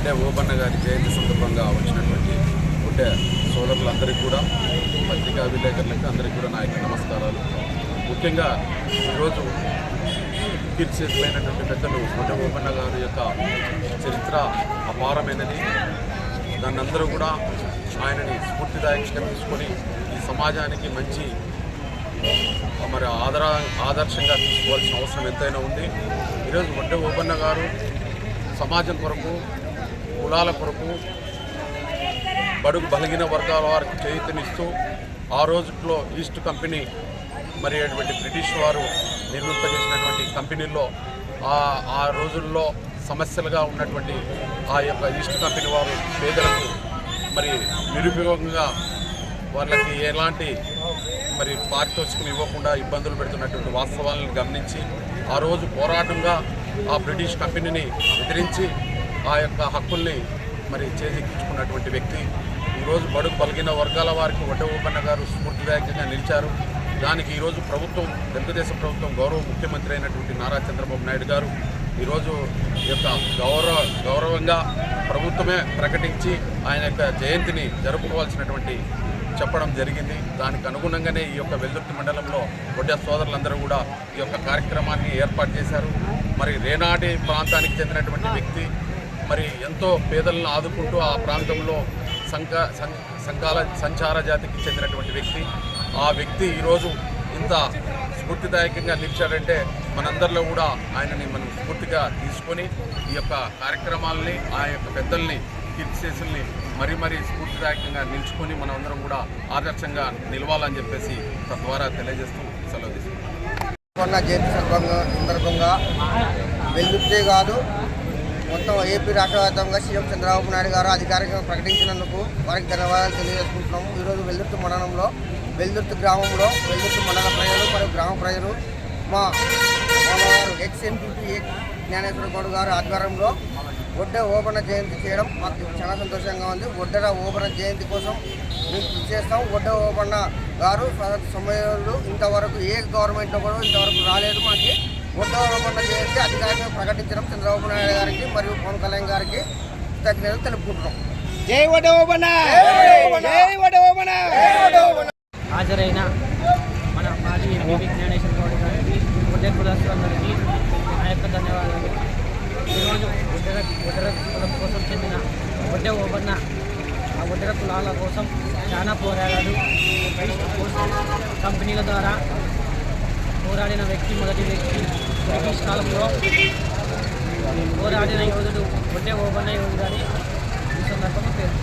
ఒడ్డే ఓబన్న గారి జయంతి సందర్భంగా వచ్చినటువంటి ఒడ్డే సోదరులందరికీ కూడా, పత్రికా విలేకరులకు అందరికీ కూడా నా యొక్క నమస్కారాలు. ముఖ్యంగా ఈరోజు కీర్తిశేషులైనటువంటి పెద్దలు ఒడ్డే ఓబన్న గారి యొక్క చరిత్ర అపారమైనది. దాన్ని అందరూ కూడా ఆయనని స్ఫూర్తిదాయకంగా తీసుకొని ఈ సమాజానికి మంచి మరి ఆదర్శంగా తీసుకోవాల్సిన అవసరం ఎంతైనా ఉంది. ఈరోజు ఒడ్డే ఓబన్న గారు సమాజం కొరకు, కులాల కొరకు, బడుగు బలహీన వర్గాల వారికి చేయూతనిస్తూ ఆ రోజుల్లో ఈస్ట్ కంపెనీ మరి అటువంటి బ్రిటిష్ వారు నిర్మింపజేసినటువంటి కంపెనీల్లో ఆ రోజుల్లో సమస్యలుగా ఉన్నటువంటి ఆ యొక్క ఈస్ట్ కంపెనీ వారు పేదలకు మరి నిరుపయోగంగా వాళ్ళకి ఎలాంటి మరి పారితోషికం ఇవ్వకుండా ఇబ్బందులు పెడుతున్నటువంటి వాస్తవాలను గమనించి ఆ రోజు పోరాటంగా ఆ బ్రిటిష్ కంపెనీని ఎదిరించి ఆ యొక్క హక్కుల్ని మరి చేజిక్కించుకున్నటువంటి వ్యక్తి. ఈరోజు బడుగు బలిగిన వర్గాల వారికి ఒడ్డే ఓబన్న గారు స్ఫూర్తిదాయకంగా నిలిచారు. దానికి ఈరోజు ప్రభుత్వం, తెలుగుదేశం ప్రభుత్వం, గౌరవ ముఖ్యమంత్రి అయినటువంటి నారా చంద్రబాబు నాయుడు గారు ఈరోజు యొక్క గౌరవంగా ప్రభుత్వమే ప్రకటించి ఆయన యొక్క జయంతిని జరుపుకోవాల్సినటువంటి చెప్పడం జరిగింది. దానికి అనుగుణంగానే ఈ యొక్క వెల్దుర్తి మండలంలో ఒడ్డే సోదరులందరూ కూడా ఈ యొక్క కార్యక్రమాన్ని ఏర్పాటు చేశారు. మరి రేనాటి ప్రాంతానికి చెందినటువంటి వ్యక్తి, మరి ఎంతో పేదలను ఆదుకుంటూ ఆ ప్రాంతంలో సంచార జాతికి చెందినటువంటి వ్యక్తి. ఆ వ్యక్తి ఈరోజు ఇంత స్ఫూర్తిదాయకంగా నిలిచాడంటే మనందరిలో కూడా ఆయనని మనం స్ఫూర్తిగా తీసుకొని ఈ యొక్క కార్యక్రమాలని, ఆ యొక్క పెద్దల్ని, కీర్తిశేషుల్ని మరీ స్ఫూర్తిదాయకంగా నిలుచుకొని మనం అందరం కూడా ఆదర్శంగా నిలవాలని చెప్పేసి తద్వారా తెలియజేస్తూ సెలవు తీసుకుంటాం. జయంతి సందర్భంగా వెల్దుర్తి కాదు, మొత్తం ఏపీ రాష్ట్ర వ్యాప్తంగా సీఎం చంద్రబాబు నాయుడు గారు అధికారికంగా ప్రకటించినందుకు వారికి ధన్యవాదాలు తెలియజేసుకుంటున్నాము. ఈరోజు వెల్దుర్తి మండలంలో, వెల్దుర్తి గ్రామంలో, వెల్దుర్తి మండల ప్రజలు మరియు గ్రామ ప్రజలు మా ఎక్స్ ఎంపీ జ్ఞానేశ్వర గౌడ్ గారు ఆధ్వర్యంలో ఒడ్డే ఓబన్న జయంతి చేయడం మాకు చాలా సంతోషంగా ఉంది. ఒడ్డే ఓబన్న జయంతి కోసం మేము కృషి చేస్తాం. ఒడ్డే ఓబన్న గారు సమయంలో ఇంతవరకు ఏ గవర్నమెంట్లో కూడా ఇంతవరకు రాలేదు. మాకు ఒడ్డే ఓబన్న జయంతి అధికారికంగా ప్రకటించడం చంద్రబాబు నాయుడు గారికి మరియు పవన్ కళ్యాణ్ గారికి కృతజ్ఞతలు తెలుపుకుంటున్నాం. జై ఒడ్డే ఓబన్న, జై ఒడ్డే ఓబన్న. హాజరైన మన మాజీ ఎంపీ జ్ఞానేశ్వర గౌడ్ గారికి, ఒడ్డే కులస్తులందరికీ నా యొక్క ధన్యవాదాలు. ఈరోజు ఒడ్డెర కులం కోసం చెందిన ఒడ్డే ఓబన్న ఆ ఒడ్డెర కులాల కోసం చాలా పోరాడాడు. కంపెనీల ద్వారా పోరాడిన వ్యక్తి, మొదటి వ్యక్తి. బ్రిటిష్ కాలంలో పోరాడిన యోధుడు ఒడ్డే ఓబన్న యోధుడు అని ఈ సందర్భంగా పేరు.